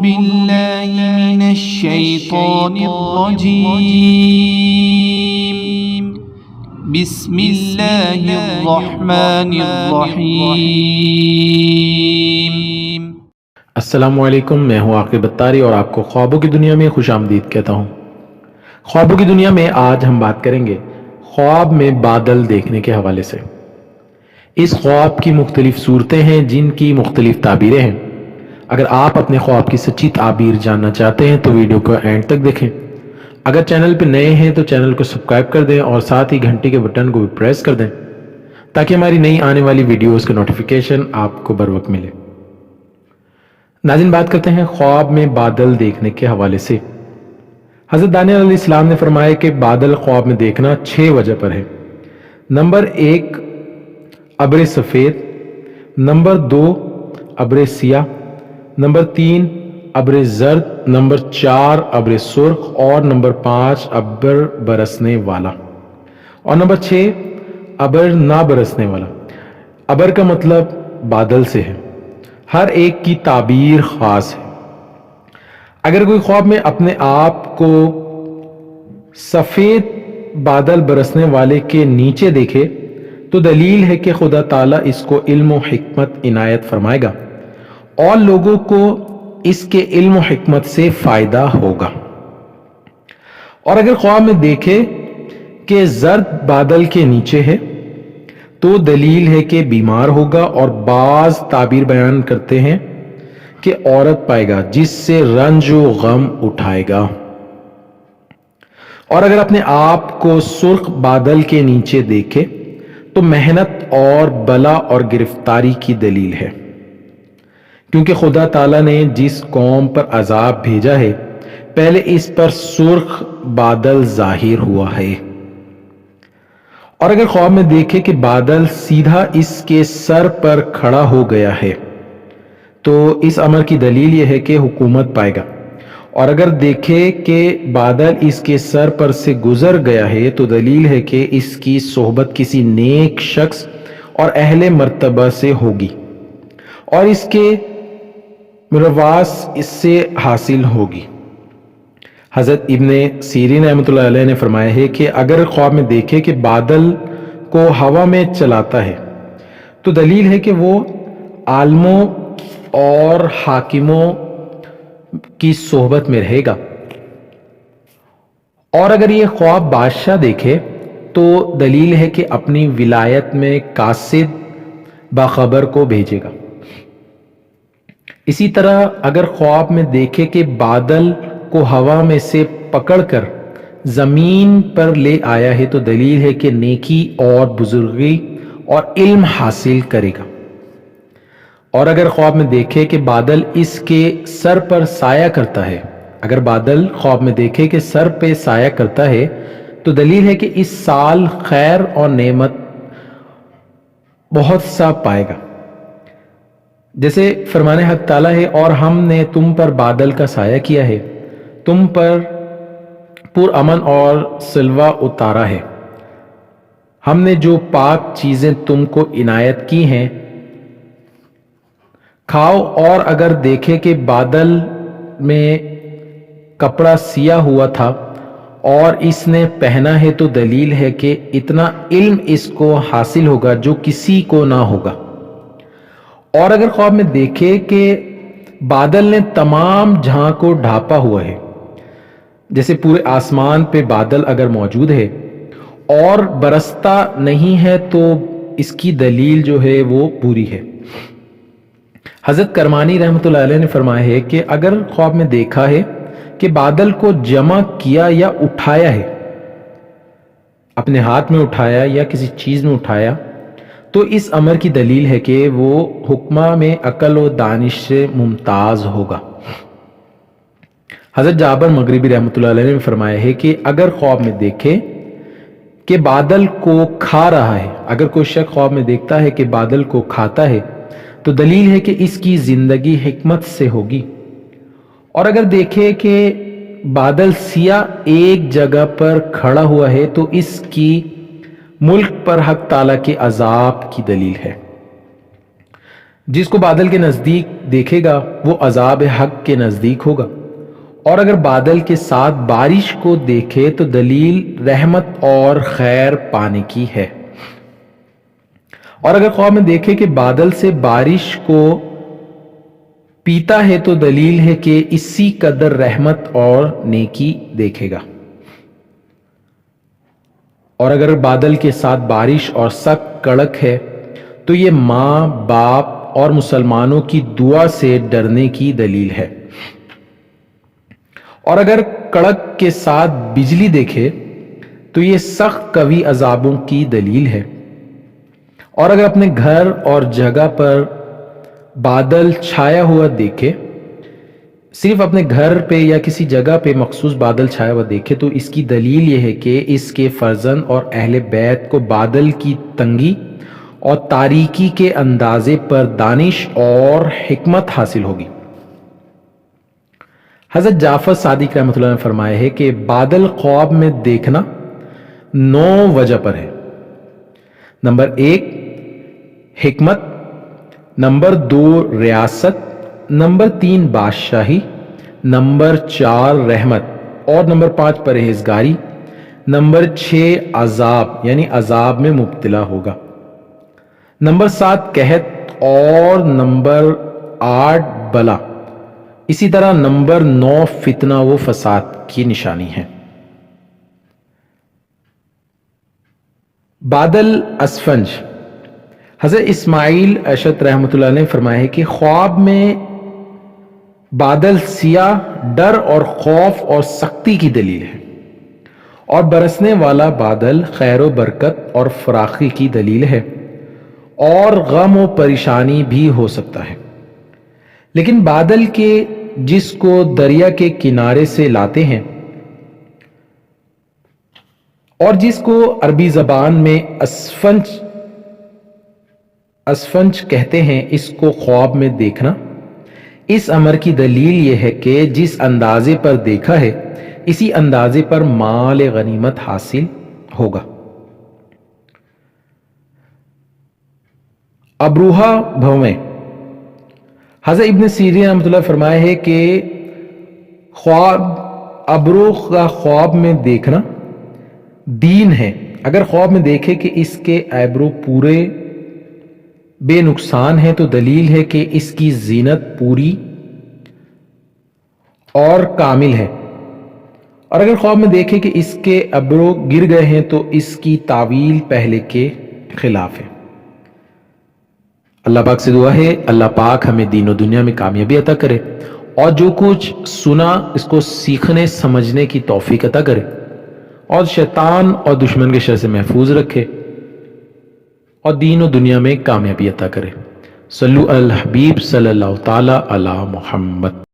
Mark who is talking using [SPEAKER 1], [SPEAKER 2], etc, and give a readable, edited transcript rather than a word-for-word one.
[SPEAKER 1] بالله من الشيطان الرجيم بسم الله الرحمن الرحيم۔
[SPEAKER 2] السلام علیکم، میں ہوں عاقب اتاری اور آپ کو خوابوں کی دنیا میں خوش آمدید کہتا ہوں۔ خوابوں کی دنیا میں آج ہم بات کریں گے خواب میں بادل دیکھنے کے حوالے سے۔ اس خواب کی مختلف صورتیں ہیں جن کی مختلف تعبیریں ہیں۔ اگر آپ اپنے خواب کی سچی تعبیر جاننا چاہتے ہیں تو ویڈیو کو اینڈ تک دیکھیں۔ اگر چینل پہ نئے ہیں تو چینل کو سبسکرائب کر دیں اور ساتھ ہی گھنٹی کے بٹن کو بھی پریس کر دیں تاکہ ہماری نئی آنے والی ویڈیوز کا نوٹیفیکیشن آپ کو بر وقت ملے۔ ناظرین، بات کرتے ہیں خواب میں بادل دیکھنے کے حوالے سے۔ حضرت دانیال علیہ السلام نے فرمایا کہ بادل خواب میں دیکھنا 6 وجہ پر ہے۔ نمبر 1 ابر سفید، نمبر 2 ابر سیاہ، نمبر 3 ابر زرد، نمبر 4 ابر سرخ اور نمبر 5 ابر برسنے والا، اور نمبر 6 ابر نہ برسنے والا۔ ابر کا مطلب بادل سے ہے، ہر ایک کی تعبیر خاص ہے۔ اگر کوئی خواب میں اپنے آپ کو سفید بادل برسنے والے کے نیچے دیکھے تو دلیل ہے کہ خدا تعالیٰ اس کو علم و حکمت عنایت فرمائے گا اور لوگوں کو اس کے علم و حکمت سے فائدہ ہوگا۔ اور اگر خواب میں دیکھے کہ زرد بادل کے نیچے ہے تو دلیل ہے کہ بیمار ہوگا، اور بعض تعبیر بیان کرتے ہیں کہ عورت پائے گا جس سے رنج و غم اٹھائے گا۔ اور اگر اپنے آپ کو سرخ بادل کے نیچے دیکھے تو محنت اور بلا اور گرفتاری کی دلیل ہے، کیونکہ خدا تعالیٰ نے جس قوم پر عذاب بھیجا ہے پہلے اس پر سرخ بادل ظاہر ہوا ہے۔ اور اگر خواب میں دیکھے کہ بادل سیدھا اس کے سر پر کھڑا ہو گیا ہے تو اس امر کی دلیل یہ ہے کہ حکومت پائے گا، اور اگر دیکھے کہ بادل اس کے سر پر سے گزر گیا ہے تو دلیل ہے کہ اس کی صحبت کسی نیک شخص اور اہل مرتبہ سے ہوگی اور اس کے مواس اس سے حاصل ہوگی۔ حضرت ابن سیرین رحمۃ اللہ علیہ نے فرمایا ہے کہ اگر خواب میں دیکھے کہ بادل کو ہوا میں چلاتا ہے تو دلیل ہے کہ وہ عالموں اور حاکموں کی صحبت میں رہے گا، اور اگر یہ خواب بادشاہ دیکھے تو دلیل ہے کہ اپنی ولایت میں قاصد باخبر کو بھیجے گا۔ اسی طرح اگر خواب میں دیکھے کہ بادل کو ہوا میں سے پکڑ کر زمین پر لے آیا ہے تو دلیل ہے کہ نیکی اور بزرگی اور علم حاصل کرے گا۔ اور اگر خواب میں دیکھے کہ بادل اس کے سر پر سایہ کرتا ہے، اگر بادل خواب میں دیکھے کہ سر پہ سایہ کرتا ہے تو دلیل ہے کہ اس سال خیر اور نعمت بہت سا پائے گا۔ جیسے فرمان حق تعالیٰ ہے، اور ہم نے تم پر بادل کا سایہ کیا ہے، تم پر پر امن اور سلوہ اتارا ہے، ہم نے جو پاک چیزیں تم کو عنایت کی ہیں کھاؤ۔ اور اگر دیکھے کہ بادل میں کپڑا سیا ہوا تھا اور اس نے پہنا ہے تو دلیل ہے کہ اتنا علم اس کو حاصل ہوگا جو کسی کو نہ ہوگا۔ اور اگر خواب میں دیکھے کہ بادل نے تمام جہاں کو ڈھانپا ہوا ہے، جیسے پورے آسمان پہ بادل اگر موجود ہے اور برستا نہیں ہے تو اس کی دلیل جو ہے وہ بری ہے۔ حضرت کرمانی رحمۃ اللہ علیہ نے فرمایا ہے کہ اگر خواب میں دیکھا ہے کہ بادل کو جمع کیا یا اٹھایا ہے، اپنے ہاتھ میں اٹھایا یا کسی چیز میں اٹھایا، تو اس امر کی دلیل ہے کہ وہ حکمہ میں عقل و دانش سے ممتاز ہوگا۔ حضرت جابر مغربی رحمۃ اللہ علیہ نے فرمایا ہے کہ اگر خواب میں دیکھے کہ بادل کو کھا رہا ہے، اگر کوئی شخص خواب میں دیکھتا ہے کہ بادل کو کھاتا ہے تو دلیل ہے کہ اس کی زندگی حکمت سے ہوگی۔ اور اگر دیکھے کہ بادل سیاہ ایک جگہ پر کھڑا ہوا ہے تو اس کی ملک پر حق تعالیٰ کے عذاب کی دلیل ہے۔ جس کو بادل کے نزدیک دیکھے گا وہ عذاب حق کے نزدیک ہوگا، اور اگر بادل کے ساتھ بارش کو دیکھے تو دلیل رحمت اور خیر پانے کی ہے، اور اگر خواب میں دیکھے کہ بادل سے بارش کو پیتا ہے تو دلیل ہے کہ اسی قدر رحمت اور نیکی دیکھے گا، اور اگر بادل کے ساتھ بارش اور سخت کڑک ہے تو یہ ماں باپ اور مسلمانوں کی دعا سے ڈرنے کی دلیل ہے، اور اگر کڑک کے ساتھ بجلی دیکھے تو یہ سخت قوی عذابوں کی دلیل ہے، اور اگر اپنے گھر اور جگہ پر بادل چھایا ہوا دیکھے، صرف اپنے گھر پہ یا کسی جگہ پہ مخصوص بادل چھایا ہوا دیکھے تو اس کی دلیل یہ ہے کہ اس کے فرزند اور اہل بیت کو بادل کی تنگی اور تاریکی کے اندازے پر دانش اور حکمت حاصل ہوگی۔ حضرت جعفر صادق رحمۃ اللہ نے فرمایا ہے کہ بادل خواب میں دیکھنا 9 وجہ پر ہے۔ نمبر 1 حکمت، نمبر 2 ریاست، نمبر 3 بادشاہی، نمبر 4 رحمت، اور نمبر 5 پرہیزگاری، نمبر 6 عذاب یعنی عذاب میں مبتلا ہوگا، نمبر 7 قحط، اور نمبر 8 بلا، اسی طرح نمبر 9 فتنہ و فساد کی نشانی ہے۔ بادل اسفنج، حضرت اسماعیل اشد رحمۃ اللہ نے فرمایا ہے کہ خواب میں بادل سیاہ ڈر اور خوف اور سختی کی دلیل ہے، اور برسنے والا بادل خیر و برکت اور فراخی کی دلیل ہے، اور غم و پریشانی بھی ہو سکتا ہے، لیکن بادل کے جس کو دریا کے کنارے سے لاتے ہیں اور جس کو عربی زبان میں اسفنج کہتے ہیں، اس کو خواب میں دیکھنا اس امر کی دلیل یہ ہے کہ جس اندازے پر دیکھا ہے اسی اندازے پر مال غنیمت حاصل ہوگا۔ ابروہا بھویں، حضرت ابن سیرین رحمۃ اللہ فرمایا ہے کہ ابروہ کا خواب میں دیکھنا دین ہے، اگر خواب میں دیکھے کہ اس کے ایبرو پورے بے نقصان ہے تو دلیل ہے کہ اس کی زینت پوری اور کامل ہے، اور اگر خواب میں دیکھے کہ اس کے ابرو گر گئے ہیں تو اس کی تعویل پہلے کے خلاف ہے۔ اللہ پاک سے دعا ہے اللہ پاک ہمیں دین و دنیا میں کامیابی عطا کرے، اور جو کچھ سنا اس کو سیکھنے سمجھنے کی توفیق عطا کرے، اور شیطان اور دشمن کے شر سے محفوظ رکھے، اور دین و دنیا میں کامیابی عطا کرے۔ صلو علی الحبیب صلی اللہ تعالی علی محمد۔